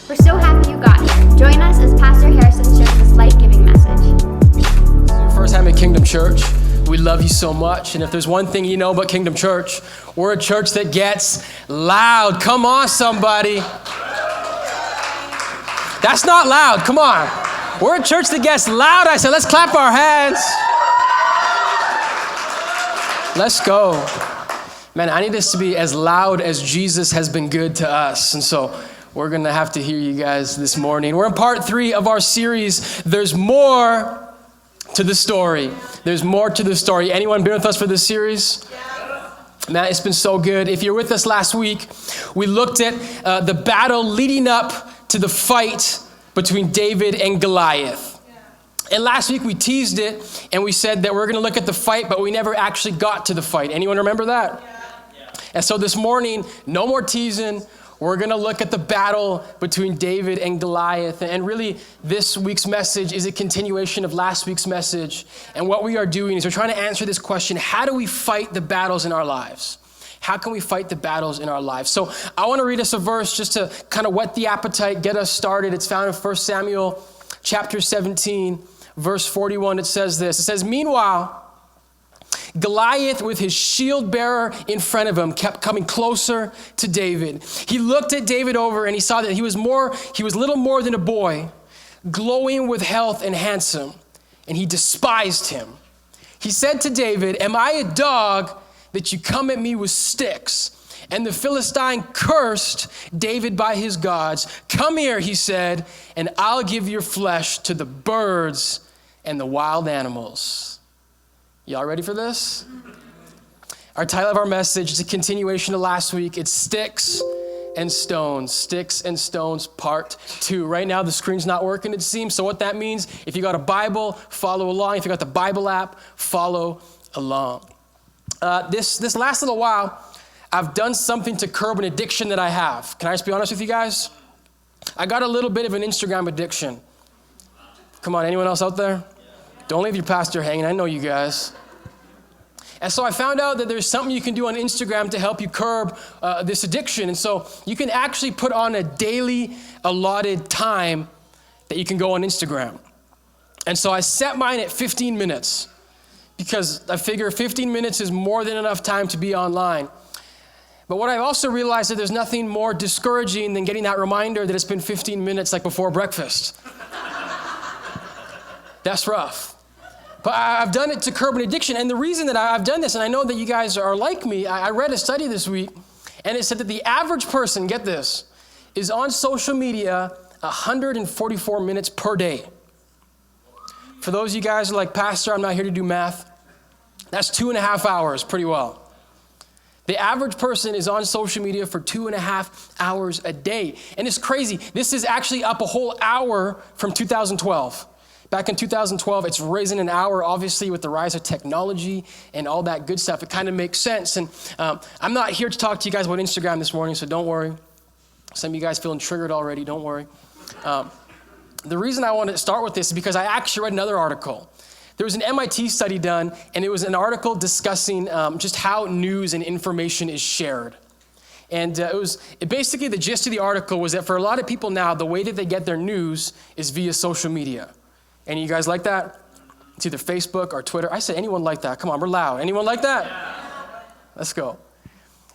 We're so happy you got here. Join us as Pastor Harrison shares this life-giving message. Your first time at Kingdom Church, we love you so much. And if there's one thing you know about Kingdom Church, we're a church that gets loud. Come on, somebody. That's not loud. Come on. We're a church that gets loud. I said, let's clap our hands. Let's go. Man, I need this to be as loud as Jesus has been good to us. And so we're going to have to hear you guys this morning. We're in part 3 of our series, There's More to the Story. There's more to the story. Anyone been with us for this series? Yeah. Man, it's been so good. If you're with us last week, we looked at the battle leading up to the fight between David and Goliath. Yeah. And last week we teased it and we said that we're going to look at the fight, but we never actually got to the fight. Anyone remember that? Yeah. And so this morning, no more teasing. We're going to look at the battle between David and Goliath. And really, this week's message is a continuation of last week's message. And what we are doing is we're trying to answer this question: how do we fight the battles in our lives? How can we fight the battles in our lives? So I want to read us a verse just to kind of whet the appetite, get us started. It's found in 1 Samuel chapter 17, verse 41. It says this. It says, "Meanwhile, Goliath, with his shield bearer in front of him, kept coming closer to David. He looked at David over and he saw that he was little more than a boy, glowing with health and handsome, and he despised him. He said to David, 'Am I a dog that you come at me with sticks?' And the Philistine cursed David by his gods. 'Come here,' he said, 'and I'll give your flesh to the birds and the wild animals.'" Y'all ready for this? Our title of our message is a continuation of last week. It's Sticks and Stones. Sticks and Stones, part 2. Right now, the screen's not working, it seems. So what that means, if you got a Bible, follow along. If you got the Bible app, follow along. This last little while, I've done something to curb an addiction that I have. Can I just be honest with you guys? I got a little bit of an Instagram addiction. Come on, anyone else out there? Don't leave your pastor hanging. I know you guys. And so I found out that there's something you can do on Instagram to help you curb this addiction. And so you can actually put on a daily allotted time that you can go on Instagram. And so I set mine at 15 minutes because I figure 15 minutes is more than enough time to be online. But what I've also realized is that there's nothing more discouraging than getting that reminder that it's been 15 minutes like before breakfast. That's rough. But I've done it to curb an addiction. And the reason that I've done this, and I know that you guys are like me, I read a study this week, and it said that the average person, get this, is on social media 144 minutes per day. For those of you guys who are like, "Pastor, I'm not here to do math," that's 2.5 hours, pretty well. The average person is on social media for 2.5 hours a day. And it's crazy. This is actually up a whole hour from 2012. Back in 2012, it's risen an hour, obviously, with the rise of technology and all that good stuff. It kind of makes sense. And I'm not here to talk to you guys about Instagram this morning, so don't worry. Some of you guys feeling triggered already, don't worry. The reason I want to start with this is because I actually read another article. There was an MIT study done, and it was an article discussing just how news and information is shared. And basically the gist of the article was that for a lot of people now, the way that they get their news is via social media. Any of you guys like that? It's either Facebook or Twitter. I said, anyone like that? Come on, we're loud. Anyone like that? Yeah. Let's go.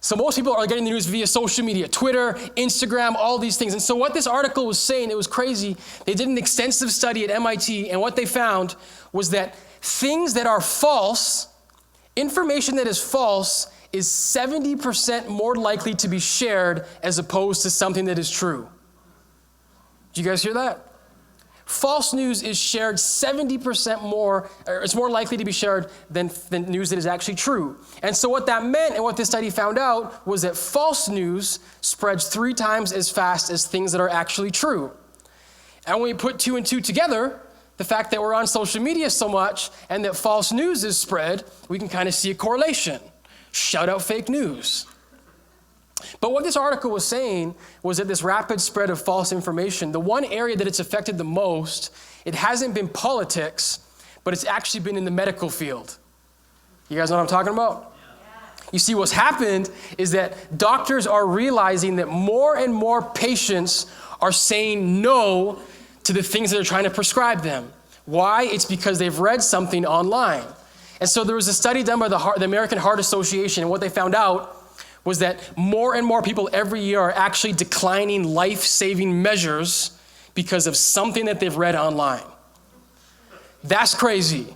So most people are getting the news via social media, Twitter, Instagram, all these things. And so what this article was saying, it was crazy. They did an extensive study at MIT, and what they found was that things that are false, information that is false, is 70% more likely to be shared as opposed to something that is true. Did you guys hear that? False news is shared 70% more, or it's more likely to be shared than news that is actually true. And so what that meant and what this study found out was that false news spreads 3 times as fast as things that are actually true. And when we put 2 and 2 together, the fact that we're on social media so much and that false news is spread, we can kind of see a correlation. Shout out fake news. But what this article was saying was that this rapid spread of false information, the one area that it's affected the most, it hasn't been politics, but it's actually been in the medical field. You guys know what I'm talking about? Yeah. You see, what's happened is that doctors are realizing that more and more patients are saying no to the things that are trying to prescribe them. Why? It's because they've read something online. And so there was a study done by the American Heart Association, and what they found out was that more and more people every year are actually declining life-saving measures because of something that they've read online. That's crazy.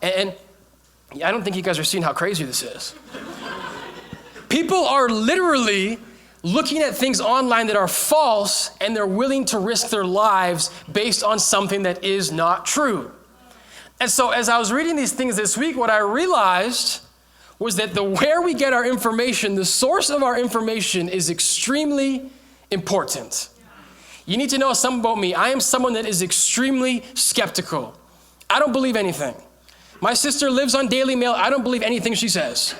And I don't think you guys are seeing how crazy this is. People are literally looking at things online that are false, and they're willing to risk their lives based on something that is not true. And so as I was reading these things this week, what I realized was that where we get our information, the source of our information, is extremely important. You need to know something about me. I am someone that is extremely skeptical. I don't believe anything. My sister lives on Daily Mail. I don't believe anything she says.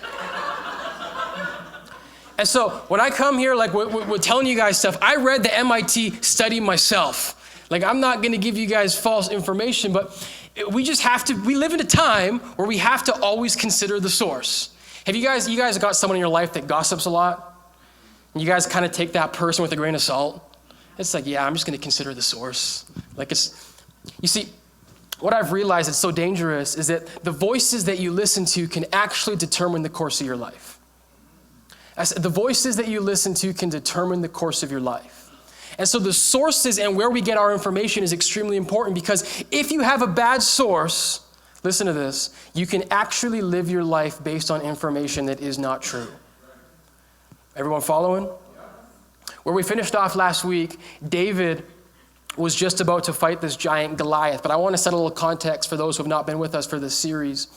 And so when I come here, like we're telling you guys stuff, I read the MIT study myself. Like, I'm not going to give you guys false information, but we live in a time where we have to always consider the source. Have you guys got someone in your life that gossips a lot? And you guys kind of take that person with a grain of salt? It's like, yeah, I'm just going to consider the source. You see, what I've realized is so dangerous is that the voices that you listen to can actually determine the course of your life. The voices that you listen to can determine the course of your life. And so the sources and where we get our information is extremely important, because if you have a bad source, listen to this, you can actually live your life based on information that is not true. Everyone following? Where we finished off last week, David was just about to fight this giant Goliath, but I want to set a little context for those who have not been with us for this series.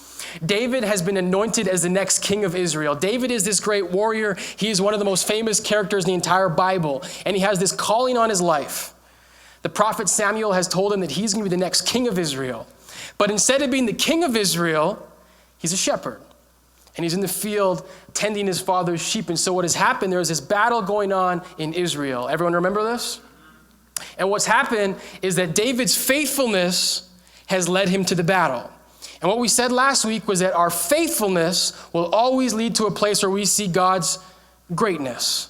David has been anointed as the next king of Israel. David is this great warrior. He is one of the most famous characters in the entire Bible, and he has this calling on his life. The prophet Samuel has told him that he's going to be the next king of Israel. But instead of being the king of Israel, he's a shepherd. And he's in the field tending his father's sheep. And so what has happened, there is this battle going on in Israel. Everyone remember this? And what's happened is that David's faithfulness has led him to the battle. And what we said last week was that our faithfulness will always lead to a place where we see God's greatness.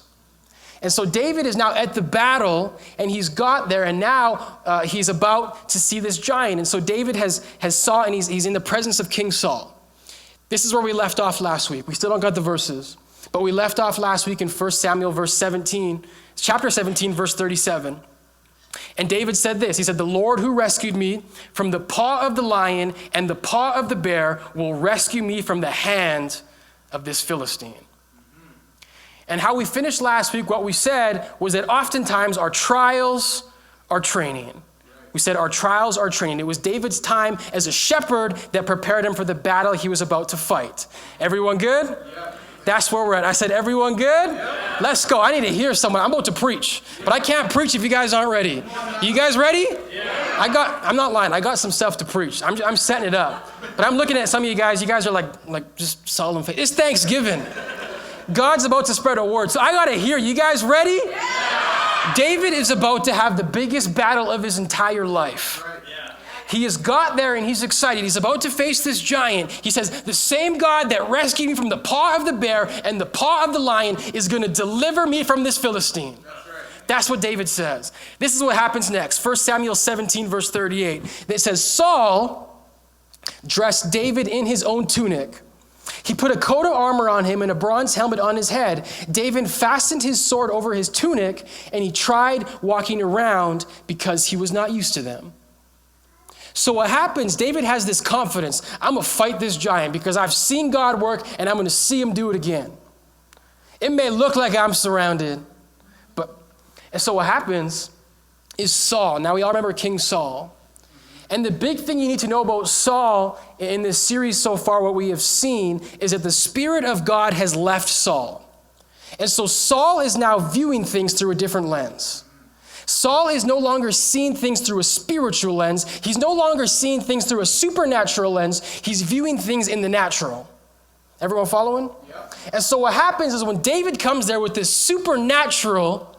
And so David is now at the battle, and he's got there, and now he's about to see this giant. And so David has saw, and he's in the presence of King Saul. This is where we left off last week. We still don't got the verses, but we left off last week in 1 Samuel chapter 17, verse 37. And David said this, he said, "The Lord who rescued me from the paw of the lion and the paw of the bear will rescue me from the hand of this Philistine." And how we finished last week, what we said was that oftentimes our trials are training. We said our trials are training. It was David's time as a shepherd that prepared him for the battle he was about to fight. Everyone good? Yeah. That's where we're at. I said, everyone good? Yeah. Let's go. I need to hear someone. I'm about to preach, but I can't preach if you guys aren't ready. You guys ready? Yeah. I'm not lying. I got some stuff to preach. I'm setting it up. But I'm looking at some of you guys. You guys are like just solemn faith. It's Thanksgiving. God's about to spread a word. So I got to hear. You guys ready? Yeah. David is about to have the biggest battle of his entire life. He has got there and he's excited. He's about to face this giant. He says, the same God that rescued me from the paw of the bear and the paw of the lion is going to deliver me from this Philistine. That's what David says. This is what happens next. 1 Samuel 17, verse 38. It says, Saul dressed David in his own tunic. He put a coat of armor on him and a bronze helmet on his head. David fastened his sword over his tunic, and he tried walking around because he was not used to them. So what happens, David has this confidence. I'm going to fight this giant because I've seen God work, and I'm going to see him do it again. It may look like I'm surrounded, and so what happens is Saul. Now we all remember King Saul. And the big thing you need to know about Saul in this series so far, what we have seen, is that the Spirit of God has left Saul. And so Saul is now viewing things through a different lens. Saul is no longer seeing things through a spiritual lens. He's no longer seeing things through a supernatural lens. He's viewing things in the natural. Everyone following? Yeah. And so what happens is when David comes there with this supernatural,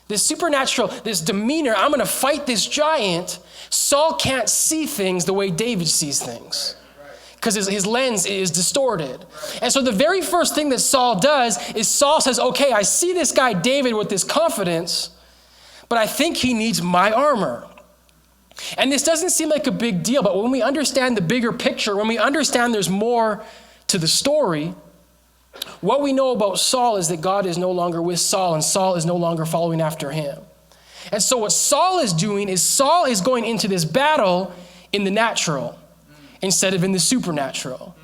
this demeanor, I'm going to fight this giant, Saul can't see things the way David sees things. Because his lens is distorted. And so the very first thing that Saul does is Saul says, okay, I see this guy David with this confidence, but I think he needs my armor. And this doesn't seem like a big deal, but when we understand the bigger picture, when we understand there's more to the story, what we know about Saul is that God is no longer with Saul, and Saul is no longer following after him. And so what Saul is doing is Saul is going into this battle in the natural instead of in the supernatural.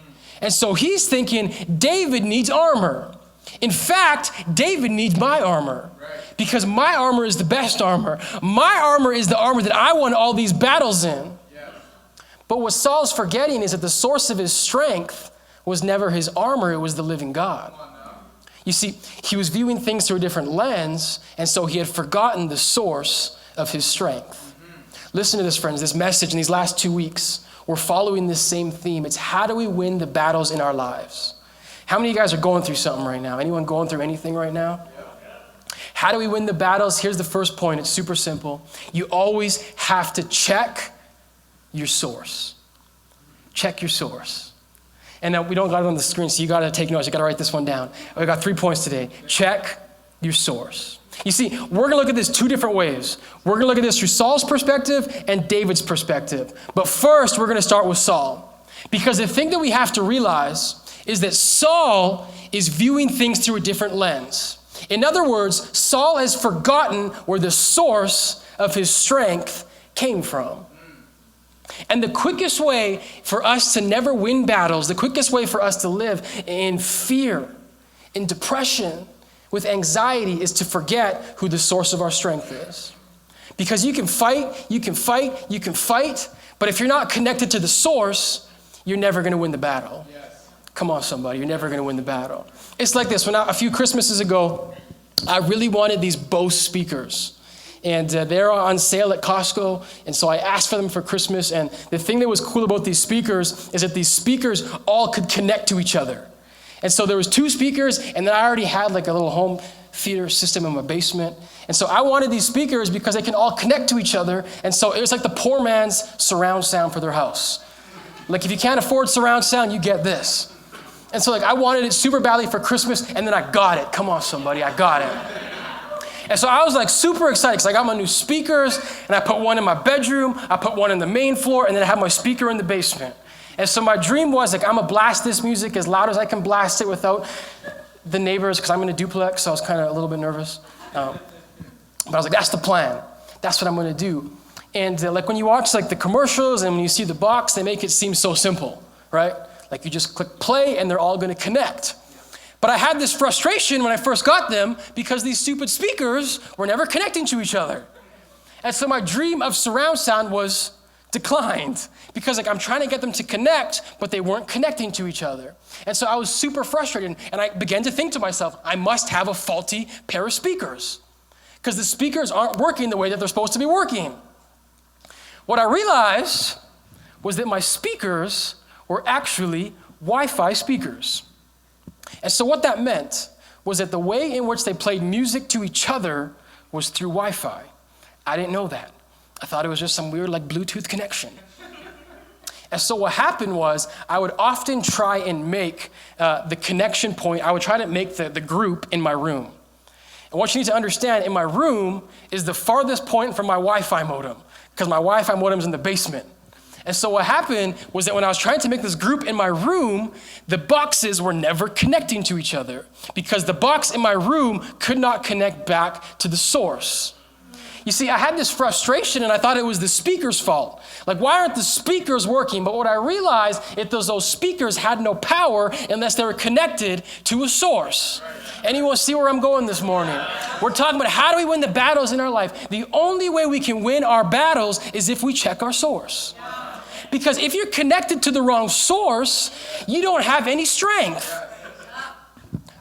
And so he's thinking, David needs armor. In fact, David needs my armor because my armor is the best armor. My armor is the armor that I won all these battles in. But what Saul's forgetting is that the source of his strength was never his armor, it was the living God. You see, he was viewing things through a different lens, and so he had forgotten the source of his strength. Listen to this, friends, this message in these last 2 weeks, we're following this same theme. It's how do we win the battles in our lives? How many of you guys are going through something right now? Anyone going through anything right now? How do we win the battles? Here's the first point. It's super simple. You always have to check your source. Check your source. And we don't got it on the screen, so you got to take notes. You got to write this one down. We got 3 points today. Check your source. You see, we're going to look at this 2 different ways. We're going to look at this through Saul's perspective and David's perspective. But first, we're going to start with Saul. Because the thing that we have to realize is that Saul is viewing things through a different lens. In other words, Saul has forgotten where the source of his strength came from. And the quickest way for us to never win battles, the quickest way for us to live in fear, in depression, with anxiety is to forget who the source of our strength is. Because you can fight, but if you're not connected to the source, you're never going to win the battle. Yes. Come on, somebody, you're never going to win the battle. It's like this. A few Christmases ago, I really wanted these Bose speakers. And they're on sale at Costco. And so I asked for them for Christmas. And the thing that was cool about these speakers is that these speakers all could connect to each other. And so there was 2 speakers, and then I already had like a little home theater system in my basement. And so I wanted these speakers because they can all connect to each other. And so it was like the poor man's surround sound for their house. Like if you can't afford surround sound, you get this. And so like I wanted it super badly for Christmas, and then I got it. Come on, somebody, I got it. And so I was like super excited because I got my new speakers, and I put one in my bedroom, I put one in the main floor, and then I have my speaker in the basement. And so my dream was like, I'm gonna blast this music as loud as I can blast it without the neighbors, because I'm in a duplex, so I was kind of a little bit nervous. But I was like, that's the plan. That's what I'm gonna do. And like when you watch like the commercials and when you see the box, they make it seem so simple, right? Like you just click play and they're all gonna connect. But I had this frustration when I first got them because these stupid speakers were never connecting to each other. And so my dream of surround sound was declined because like I'm trying to get them to connect, but they weren't connecting to each other. And so I was super frustrated, and I began to think to myself, I must have a faulty pair of speakers because the speakers aren't working the way that they're supposed to be working. What I realized was that my speakers were actually Wi-Fi speakers. And so what that meant was that the way in which they played music to each other was through Wi-Fi. I didn't know that. I thought it was just some weird like Bluetooth connection. And so what happened was I would often try and make the connection point, I would try to make the group in my room. And what you need to understand, in my room is the farthest point from my Wi-Fi modem, because my Wi-Fi modem is in the basement. And so what happened was that when I was trying to make this group in my room, the boxes were never connecting to each other because the box in my room could not connect back to the source. You see, I had this frustration and I thought it was the speaker's fault. Like, why aren't the speakers working? But what I realized is those speakers had no power unless they were connected to a source. Anyone see where I'm going this morning? We're talking about how do we win the battles in our life. The only way we can win our battles is if we check our source. Because if you're connected to the wrong source, you don't have any strength.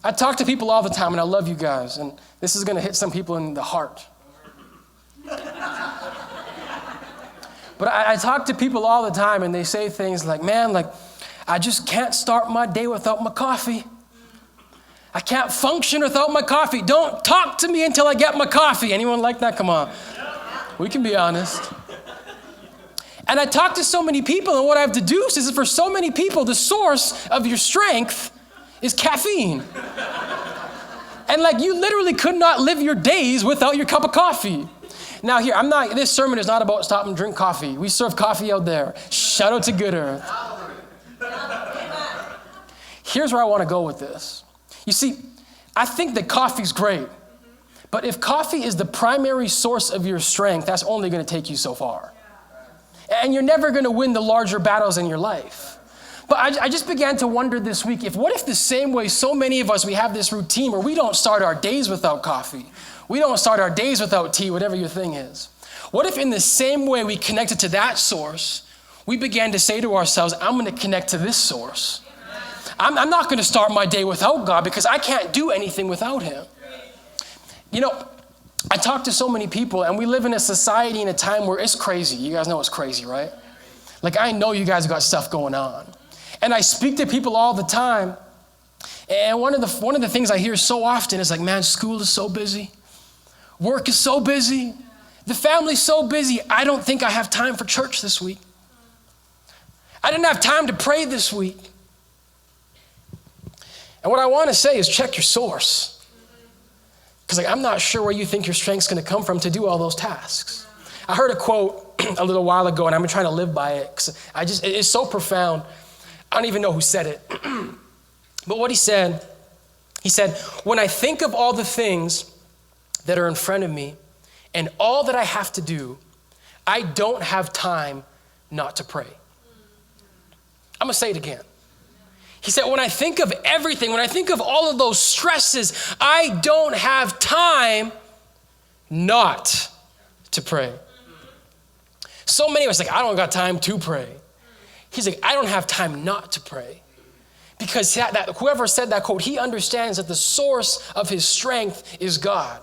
I talk to people all the time, and I love you guys, and this is going to hit some people in the heart. But I talk to people all the time, and they say things like, man, like, I just can't start my day without my coffee. I can't function without my coffee. Don't talk to me until I get my coffee. Anyone like that? Come on. We can be honest. And I talk to so many people, and what I've deduced is that for so many people, the source of your strength is caffeine. And like you literally could not live your days without your cup of coffee. Now here, this sermon is not about stop and drink coffee. We serve coffee out there. Shout out to Good Earth. Here's where I want to go with this. You see, I think that coffee's great, but if coffee is the primary source of your strength, that's only going to take you so far. And you're never going to win the larger battles in your life. But I just began to wonder this week, what if the same way so many of us, we have this routine where we don't start our days without coffee. We don't start our days without tea, whatever your thing is. What if in the same way we connected to that source, we began to say to ourselves, I'm going to connect to this source. I'm not going to start my day without God because I can't do anything without him. You know, I talk to so many people, and we live in a society in a time where it's crazy. You guys know it's crazy, right? Like, I know you guys got stuff going on. And I speak to people all the time. And one of the things I hear so often is like, man, school is so busy. Work is so busy. The family's so busy. I don't think I have time for church this week. I didn't have time to pray this week. And what I want to say is check your source. Because I'm not sure where you think your strength's going to come from to do all those tasks. I heard a quote a little while ago, and I've been trying to live by it because it's so profound. I don't even know who said it. But what he said, when I think of all the things that are in front of me and all that I have to do, I don't have time not to pray. I'm going to say it again. He said, when I think of everything, when I think of all of those stresses, I don't have time not to pray. So many of us I don't got time to pray. He's like, I don't have time not to pray. Because whoever said that quote, he understands that the source of his strength is God.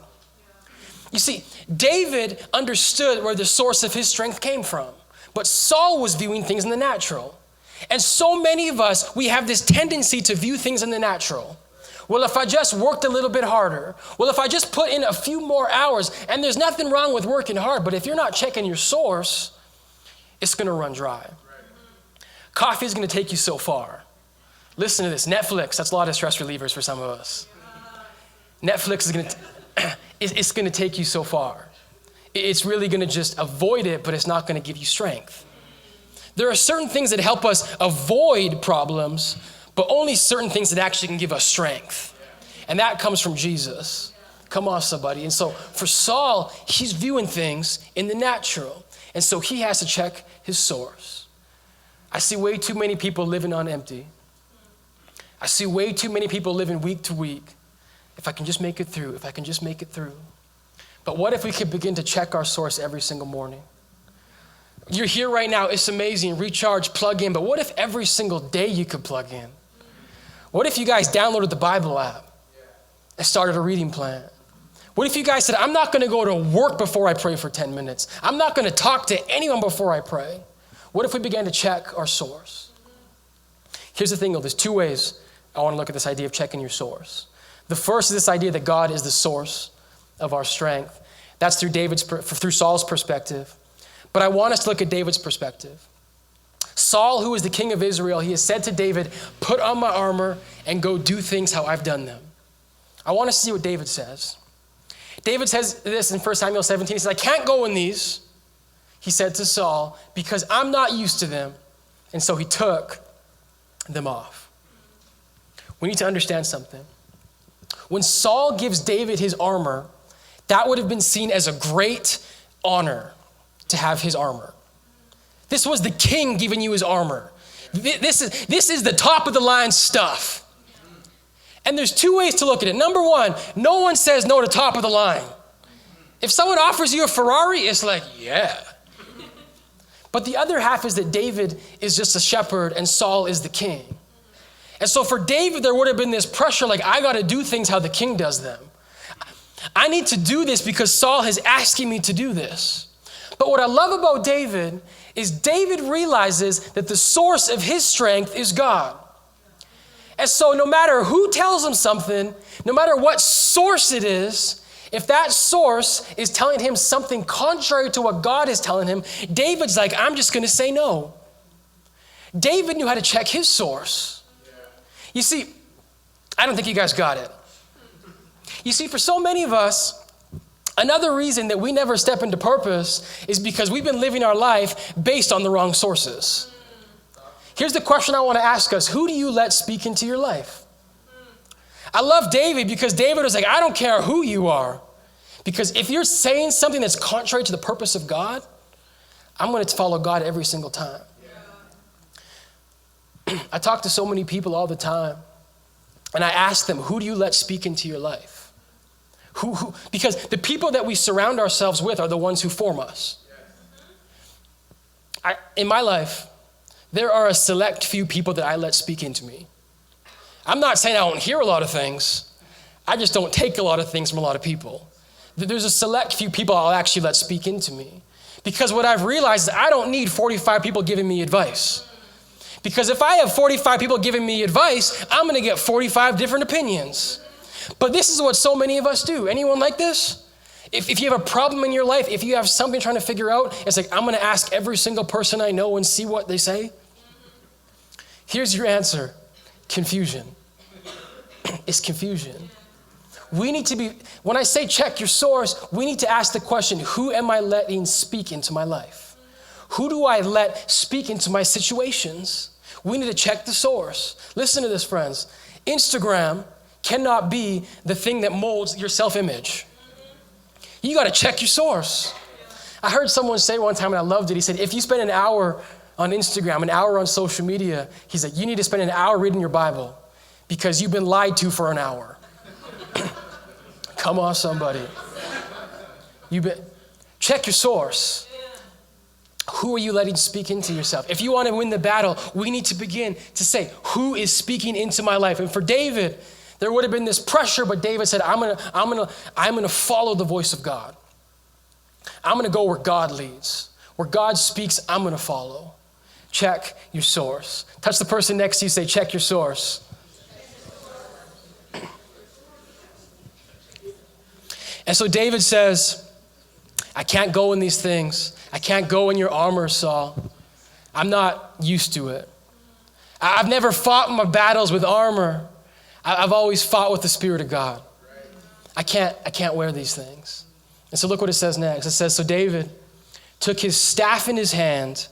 You see, David understood where the source of his strength came from. But Saul was viewing things in the natural. And so many of us, we have this tendency to view things in the natural. Well, if I just worked a little bit harder, well, if I just put in a few more hours, and there's nothing wrong with working hard, but if you're not checking your source, it's going to run dry. Coffee is going to take you so far. Listen to this. Netflix, that's a lot of stress relievers for some of us. Netflix is going to, it's going to take you so far. It's really going to just avoid it, but it's not going to give you strength. There are certain things that help us avoid problems, but only certain things that actually can give us strength. And that comes from Jesus. Come on, somebody. And so for Saul, he's viewing things in the natural. And so he has to check his source. I see way too many people living on empty. I see way too many people living week to week. If I can just make it through, if I can just make it through. But what if we could begin to check our source every single morning? You're here right now, it's amazing, recharge, plug in, but what if every single day you could plug in? What if you guys downloaded the Bible app and started a reading plan? What if you guys said, I'm not gonna go to work before I pray for 10 minutes. I'm not gonna talk to anyone before I pray. What if we began to check our source? Here's the thing though, there's two ways I wanna look at this idea of checking your source. The first is this idea that God is the source of our strength. That's through Saul's perspective. But I want us to look at David's perspective. Saul, who is the king of Israel, he has said to David, put on my armor and go do things how I've done them. I want us to see what David says. David says this in 1 Samuel 17. He says, I can't go in these, he said to Saul, because I'm not used to them. And so he took them off. We need to understand something. When Saul gives David his armor, that would have been seen as a great honor to have his armor. This was the king giving you his armor. This is the top of the line stuff. And there's two ways to look at it. Number one, no one says no to top of the line. If someone offers you a Ferrari, it's like, yeah. But the other half is that David is just a shepherd and Saul is the king. And so for David, there would have been this pressure, like, I got to do things how the king does them. I need to do this because Saul is asking me to do this. But what I love about David is David realizes that the source of his strength is God. And so no matter who tells him something, no matter what source it is, if that source is telling him something contrary to what God is telling him, David's like, I'm just going to say no. David knew how to check his source. You see, I don't think you guys got it. You see, for so many of us, Another reason that we never step into purpose is because we've been living our life based on the wrong sources. Here's the question I want to ask us. Who do you let speak into your life? I love David because David was like, I don't care who you are. Because if you're saying something that's contrary to the purpose of God, I'm going to follow God every single time. I talk to so many people all the time, and I ask them, who do you let speak into your life? Because the people that we surround ourselves with are the ones who form us. In my life, there are a select few people that I let speak into me. I'm not saying I don't hear a lot of things. I just don't take a lot of things from a lot of people. There's a select few people I'll actually let speak into me. Because what I've realized is I don't need 45 people giving me advice. Because if I have 45 people giving me advice, I'm going to get 45 different opinions. But this is what so many of us do. Anyone like this? If you have a problem in your life, if you have something trying to figure out, it's like, I'm going to ask every single person I know and see what they say. Here's your answer. Confusion. It's confusion. We need to be, when I say check your source, we need to ask the question, who am I letting speak into my life? Who do I let speak into my situations? We need to check the source. Listen to this, friends. Instagram cannot be the thing that molds your self-image. You got to check your source. I heard someone say one time, and I loved it. He said, if you spend an hour on Instagram, an hour on social media, he's like, you need to spend an hour reading your Bible because you've been lied to for an hour. Come on, somebody. Check your source. Who are you letting speak into yourself? If you want to win the battle, we need to begin to say, who is speaking into my life? And for David, there would have been this pressure, but David said, I'm gonna follow the voice of God. I'm gonna go where God leads. Where God speaks, I'm gonna follow. Check your source. Touch the person next to you, say, check your source. And so David says, I can't go in these things. I can't go in your armor, Saul. I'm not used to it. I've never fought my battles with armor. I've always fought with the Spirit of God. I can't wear these things. And so look what it says next. It says, so David took his staff in his hand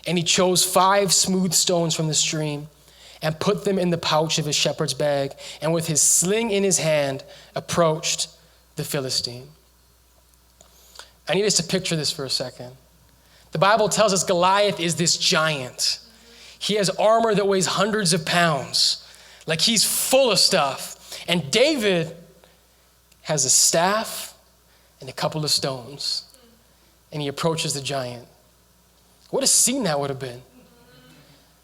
and he chose 5 smooth stones from the stream and put them in the pouch of his shepherd's bag, and with his sling in his hand approached the Philistine. I need us to picture this for a second. The Bible tells us Goliath is this giant. He has armor that weighs hundreds of pounds. Like he's full of stuff. And David has a staff and a couple of stones. And he approaches the giant. What a scene that would have been.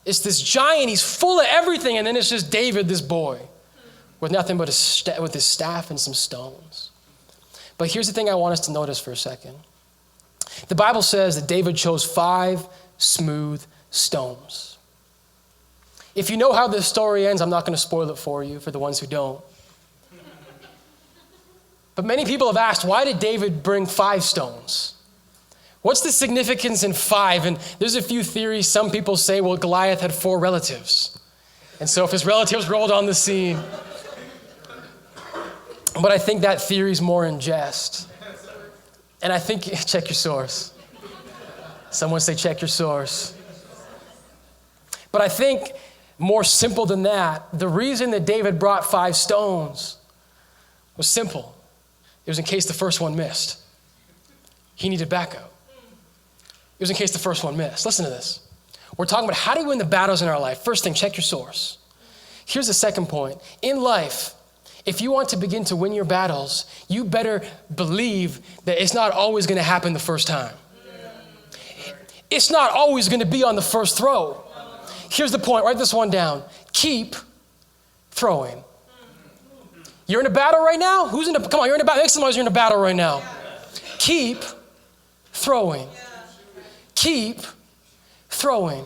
It's this giant, he's full of everything, and then it's just David, this boy, with nothing but with his staff and some stones. But here's the thing I want us to notice for a second. The Bible says that David chose 5 smooth stones. If you know how this story ends, I'm not going to spoil it for you, for the ones who don't. But many people have asked, why did David bring 5 stones? What's the significance in 5? And there's a few theories. Some people say, well, Goliath had 4 relatives. And so if his relatives rolled on the scene. But I think that theory is more in jest. And I think, check your source. Someone say, check your source. But I think more simple than that, the reason that David brought 5 stones was simple. It was in case the first one missed. He needed backup. It was in case the first one missed. Listen to this. We're talking about how do we win the battles in our life. First thing, check your source. Here's the second point. In life, if you want to begin to win your battles, you better believe that it's not always going to happen the first time. It's not always going to be on the first throw. Here's the point. Write this one down. Keep throwing. You're in a battle right now? Come on, you're in a battle. Make some noise, you're in a battle right now. Keep throwing. Keep throwing.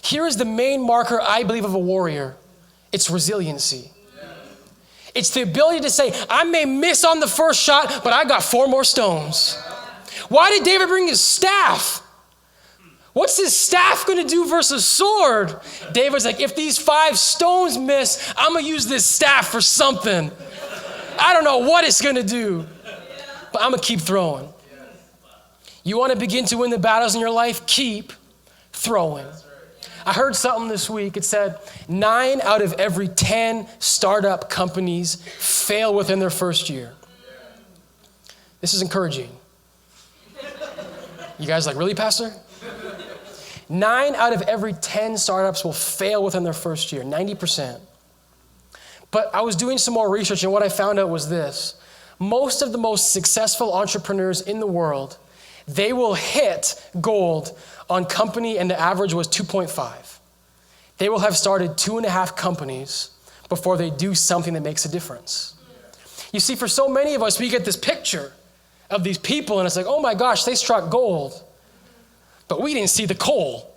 Here is the main marker, I believe, of a warrior. It's resiliency. It's the ability to say, I may miss on the first shot, but I got 4 more stones. Why did David bring his staff? What's his staff going to do versus sword? David's like, if these 5 stones miss, I'm going to use this staff for something. I don't know what it's going to do. but I'm going to keep throwing. You want to begin to win the battles in your life? Keep throwing. I heard something this week. It said 9 out of every 10 startup companies fail within their first year. This is encouraging. You guys like, really, Pastor? 9 out of every 10 startups will fail within their first year, 90%. But I was doing some more research, and what I found out was this. Most of the most successful entrepreneurs in the world, they will hit gold on company, and the average was 2.5. They will have started 2.5 companies before they do something that makes a difference. You see, for so many of us, we get this picture of these people, and it's like, oh my gosh, they struck gold. But we didn't see the coal.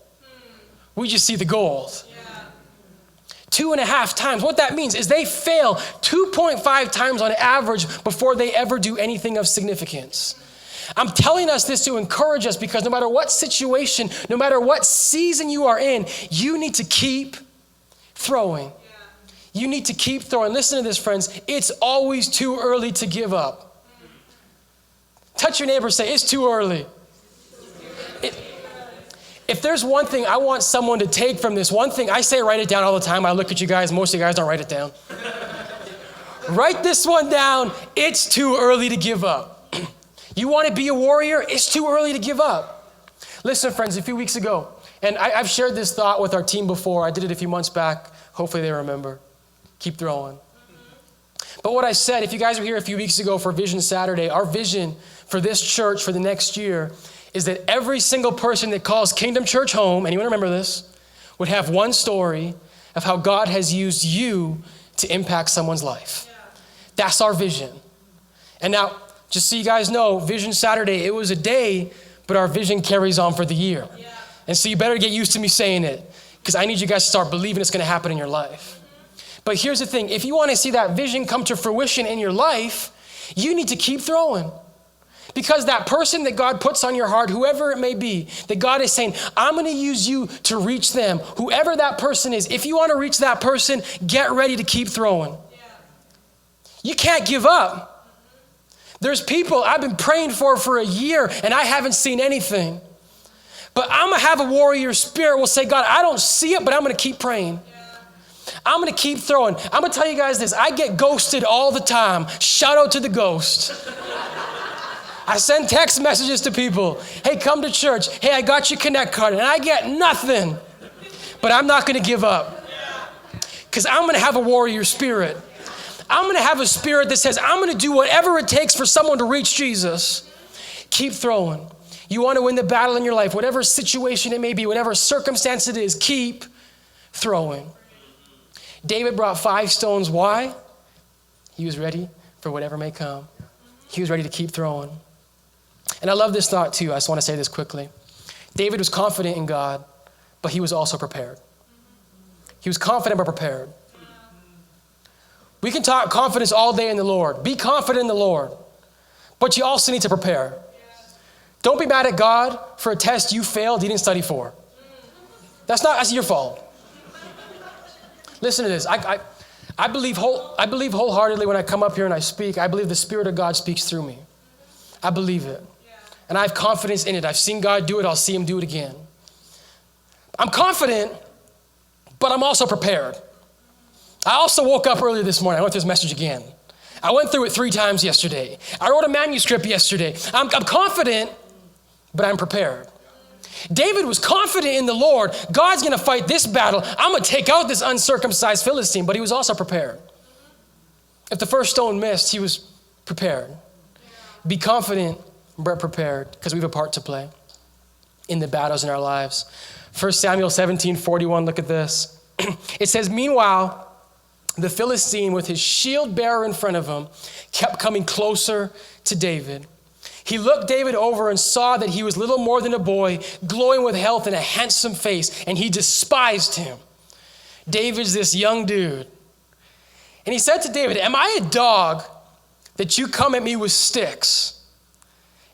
We just see the gold. 2.5 times. What that means is they fail 2.5 times on average before they ever do anything of significance. I'm telling us this to encourage us because no matter what situation, no matter what season you are in, you need to keep throwing. You need to keep throwing. Listen to this, friends. It's always too early to give up. Touch your neighbor, say, it's too early. If there's one thing I want someone to take from this, one thing, I say write it down all the time. I look at you guys. Most of you guys don't write it down. Write this one down. It's too early to give up. You want to be a warrior? It's too early to give up. Listen, friends, a few weeks ago, and I've shared this thought with our team before. I did it a few months back. Hopefully they remember. Keep throwing. But what I said, if you guys were here a few weeks ago for Vision Saturday, our vision for this church for the next year is that every single person that calls Kingdom Church home, anyone remember this, would have one story of how God has used you to impact someone's life. That's our vision. And now, just so you guys know, Vision Saturday, it was a day, but our vision carries on for the year. And so you better get used to me saying it because I need you guys to start believing it's going to happen in your life. But here's the thing. If you want to see that vision come to fruition in your life, you need to keep throwing. Because that person that God puts on your heart, whoever it may be, that God is saying, I'm going to use you to reach them. Whoever that person is, if you want to reach that person, get ready to keep throwing. You can't give up. There's people I've been praying for a year and I haven't seen anything. But I'm going to have a warrior spirit will say, God, I don't see it, but I'm going to keep praying. I'm going to keep throwing. I'm going to tell you guys this. I get ghosted all the time. Shout out to the ghost. I send text messages to people. Hey, come to church. Hey, I got your Connect card. And I get nothing. But I'm not going to give up. Because I'm going to have a warrior spirit. I'm going to have a spirit that says, I'm going to do whatever it takes for someone to reach Jesus. Keep throwing. You want to win the battle in your life, whatever situation it may be, whatever circumstance it is, keep throwing. David brought 5 stones. Why? He was ready for whatever may come. He was ready to keep throwing. And I love this thought too. I just want to say this quickly. David was confident in God, but he was also prepared. He was confident but prepared. We can talk confidence all day in the Lord. Be confident in the Lord. But you also need to prepare. Don't be mad at God for a test you failed, you didn't study for. That's your fault. Listen to this. I believe wholeheartedly when I come up here and I speak, I believe the Spirit of God speaks through me. I believe it. And I have confidence in it. I've seen God do it. I'll see him do it again. I'm confident, but I'm also prepared. I also woke up early this morning. I went through this message again. I went through it 3 times yesterday. I wrote a manuscript yesterday. I'm confident, but I'm prepared. David was confident in the Lord. God's going to fight this battle. I'm going to take out this uncircumcised Philistine, but he was also prepared. If the first stone missed, he was prepared. Be confident, but prepared, because we have a part to play in the battles in our lives. 1 Samuel 17:41, look at this. It says, meanwhile, the Philistine with his shield bearer in front of him kept coming closer to David. He looked David over and saw that he was little more than a boy, glowing with health and a handsome face, and he despised him. David's this young dude. And he said to David, am I a dog that you come at me with sticks?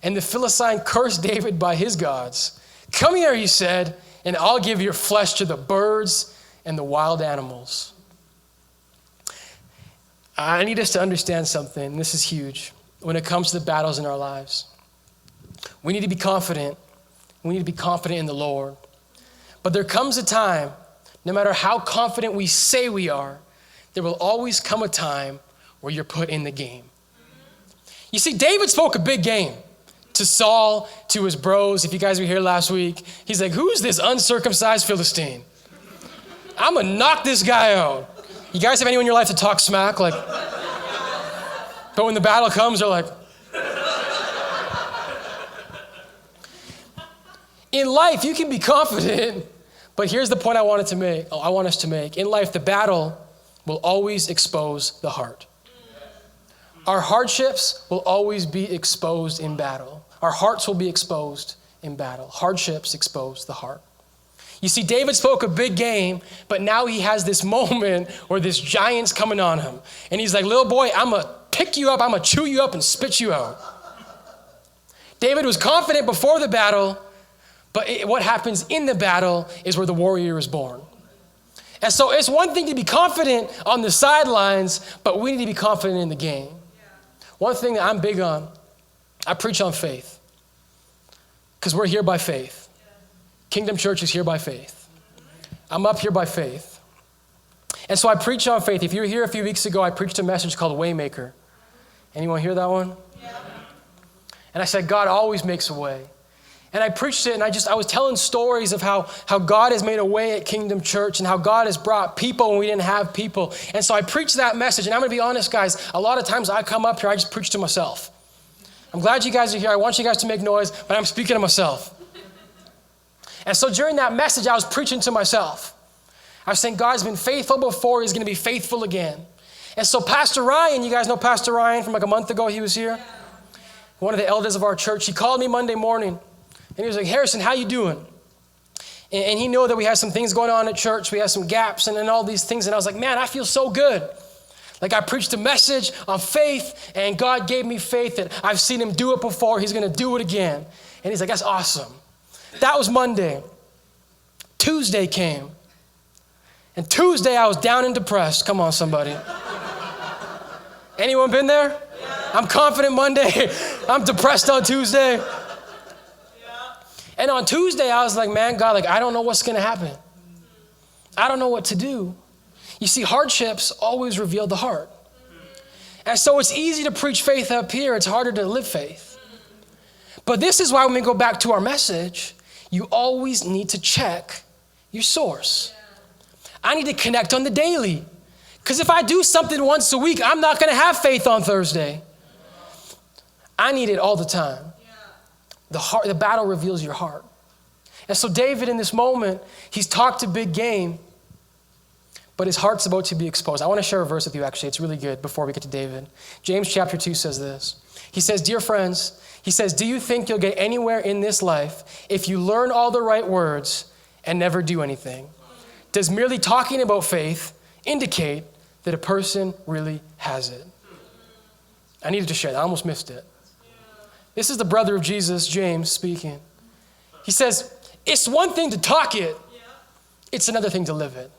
And the Philistine cursed David by his gods. Come here, he said, and I'll give your flesh to the birds and the wild animals. I need us to understand something. This is huge. when it comes to the battles in our lives. We need to be confident. We need to be confident in the Lord. But there comes a time, no matter how confident we say we are, there will always come a time where you're put in the game. You see, David spoke a big game to Saul, to his bros. If you guys were here last week, he's like, who's this uncircumcised Philistine? I'm gonna knock this guy out. You guys have anyone in your life to talk smack? Like, but when the battle comes, they're like, in life, you can be confident, but here's the point I want us to make. In life, the battle will always expose the heart. Our hardships will always be exposed in battle. Our hearts will be exposed in battle. Hardships expose the heart. You see, David spoke a big game, but now he has this moment where this giant's coming on him. And he's like, little boy, I'm going to pick you up, I'm going to chew you up and spit you out. David was confident before the battle, but what happens in the battle is where the warrior is born. And so it's one thing to be confident on the sidelines, but we need to be confident in the game. One thing that I'm big on, I preach on faith, because we're here by faith. Kingdom Church is here by faith. I'm up here by faith. And so I preach on faith. If you were here a few weeks ago, I preached a message called Waymaker. Anyone hear that one? Yeah. And I said, God always makes a way. And I preached it, and I was telling stories of how God has made a way at Kingdom Church and how God has brought people when we didn't have people. And so I preached that message. And I'm going to be honest, guys, a lot of times I come up here, I just preach to myself. I'm glad you guys are here. I want you guys to make noise, but I'm speaking to myself. And so during that message, I was preaching to myself. I was saying, God's been faithful before, he's going to be faithful again. And so Pastor Ryan, you guys know Pastor Ryan from like a month ago, he was here. One of the elders of our church, he called me Monday morning. And he was like, Harrison, how you doing? And he knew that we had some things going on at church. We had some gaps and all these things. And I was like, man, I feel so good. Like I preached a message on faith, and God gave me faith that I've seen him do it before. He's going to do it again. And he's like, that's awesome. That was Monday. Tuesday came. And Tuesday I was down and depressed. Come on, somebody. Anyone been there? Yeah. I'm confident Monday. I'm depressed on Tuesday. Yeah. And on Tuesday I was like, man, God, like I don't know what's going to happen. I don't know what to do. You see, hardships always reveal the heart. And so it's easy to preach faith up here. It's harder to live faith. But this is why when we go back to our message, you always need to check your source. I need to connect on the daily. Because if I do something once a week, I'm not going to have faith on Thursday. I need it all the time. The battle reveals your heart. And so David in this moment, he's talked a big game, but his heart's about to be exposed. I want to share a verse with you actually. It's really good before we get to David. James chapter 2 says this. He says, dear friends, he says, do you think you'll get anywhere in this life if you learn all the right words and never do anything? Does merely talking about faith indicate that a person really has it? I needed to share that. I almost missed it. This is the brother of Jesus, James, speaking. He says, it's one thing to talk it. It's another thing to live it.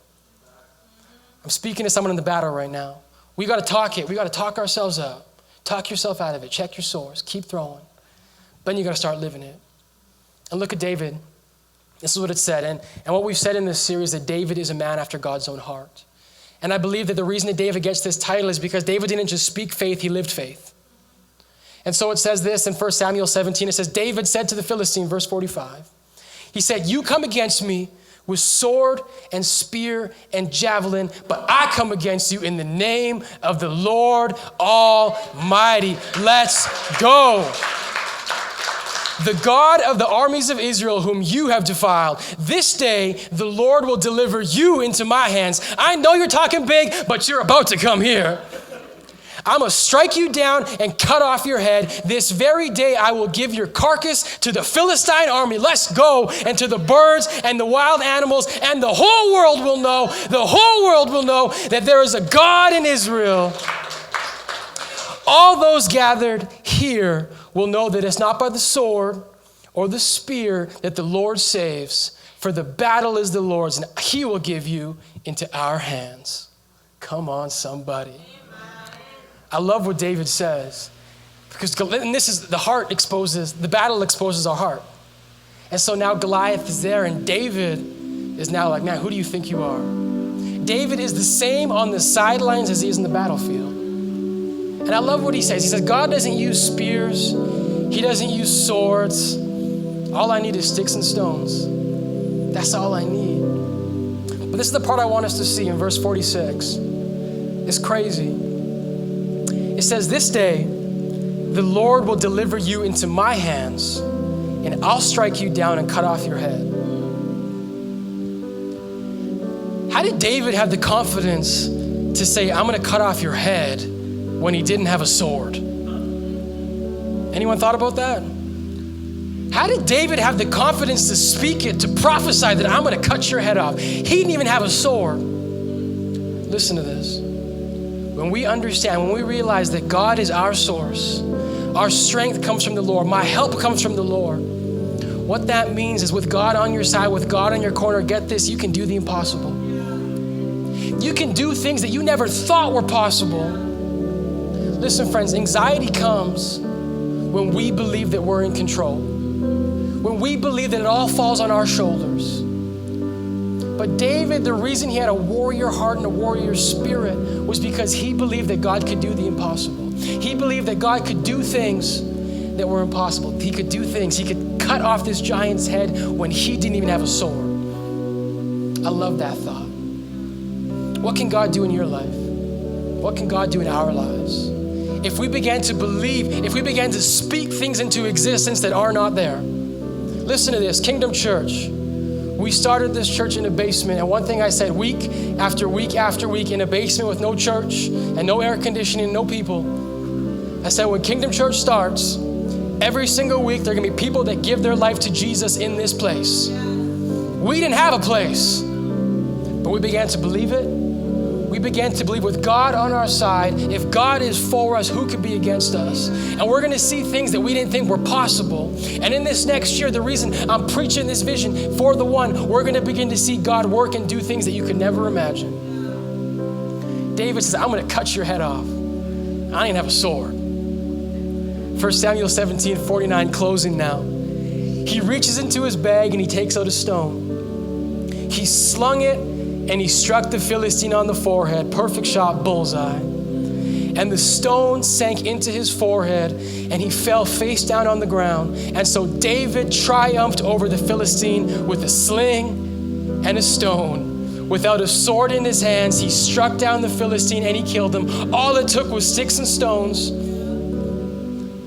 I'm speaking to someone in the battle right now. We got to talk it. We got to talk ourselves up. Talk yourself out of it. Check your source. Keep throwing. Then you got to start living it. And look at David. This is what it said. And what we've said in this series, that David is a man after God's own heart. And I believe that the reason that David gets this title is because David didn't just speak faith, he lived faith. And so it says this in 1 Samuel 17. It says, David said to the Philistine, verse 45, he said, you come against me with sword and spear and javelin, but I come against you in the name of the Lord Almighty. Let's go. The God of the armies of Israel, whom you have defiled, this day the Lord will deliver you into my hands. I know you're talking big, but you're about to come here. I'm going to strike you down and cut off your head. This very day I will give your carcass to the Philistine army. Let's go. And to the birds and the wild animals. And the whole world will know that there is a God in Israel. All those gathered here will know that it's not by the sword or the spear that the Lord saves. For the battle is the Lord's, and he will give you into our hands. Come on, somebody. I love what David says. And this is the battle exposes our heart. And so now Goliath is there, and David is now like, man, who do you think you are? David is the same on the sidelines as he is in the battlefield. And I love what he says. He says, God doesn't use spears. He doesn't use swords. All I need is sticks and stones. That's all I need. But this is the part I want us to see in verse 46. It's crazy. It says, this day, the Lord will deliver you into my hands, and I'll strike you down and cut off your head. How did David have the confidence to say, I'm going to cut off your head when he didn't have a sword? Anyone thought about that? How did David have the confidence to speak it, to prophesy that I'm going to cut your head off? He didn't even have a sword. Listen to this. When we understand, when we realize that God is our source, our strength comes from the Lord, my help comes from the Lord. What that means is with God on your side, with God in your corner, get this, you can do the impossible. You can do things that you never thought were possible. Listen, friends, anxiety comes when we believe that we're in control, when we believe that it all falls on our shoulders. But David, the reason he had a warrior heart and a warrior spirit was because he believed that God could do the impossible. He believed that God could do things that were impossible. He could do things. He could cut off this giant's head when he didn't even have a sword. I love that thought. What can God do in your life? What can God do in our lives? If we began to believe, if we began to speak things into existence that are not there. Listen to this, Kingdom Church. We started this church in a basement, and one thing I said week after week after week in a basement with no church and no air conditioning, no people. I said when Kingdom Church starts, every single week there are gonna be people that give their life to Jesus in this place. We didn't have a place, but we began to believe it. We began to believe with God on our side, if God is for us, who could be against us? And we're gonna see things that we didn't think were possible. And in this next year, the reason I'm preaching this vision for the one, we're gonna begin to see God work and do things that you could never imagine. David says, I'm gonna cut your head off. I didn't have a sword. 1 Samuel 17:49, closing now. He reaches into his bag and he takes out a stone. He slung it and he struck the Philistine on the forehead. Perfect shot, bullseye. And the stone sank into his forehead and he fell face down on the ground. And so David triumphed over the Philistine with a sling and a stone. Without a sword in his hands, he struck down the Philistine and he killed him. All it took was sticks and stones.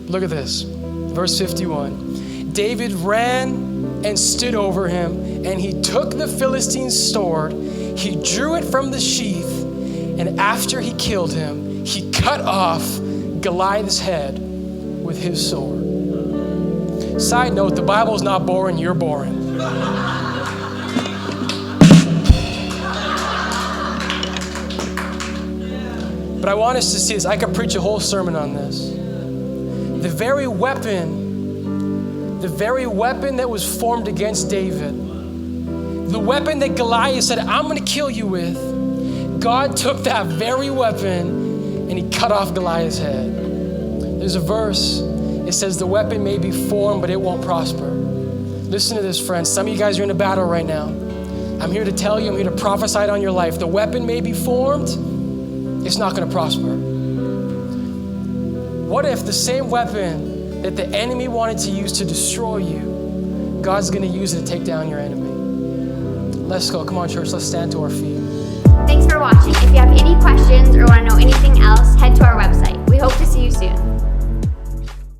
Look at this, verse 51. David ran and stood over him, and he took the Philistine's sword, he drew it from the sheath, and after he killed him, he cut off Goliath's head with his sword. Side note, the Bible's not boring, you're boring. But I want us to see this. I could preach a whole sermon on this. The very weapon that was formed against David, the weapon that Goliath said, I'm gonna kill you with, God took that very weapon and he cut off Goliath's head. There's a verse, it says the weapon may be formed, but it won't prosper. Listen to this, friends. Some of you guys are in a battle right now. I'm here to tell you, I'm here to prophesy it on your life. The weapon may be formed, it's not gonna prosper. What if the same weapon that the enemy wanted to use to destroy you, God's gonna use it to take down your enemy? Let's go, come on church, let's stand to our feet. Thanks for watching. If you have any questions or want to know anything else, head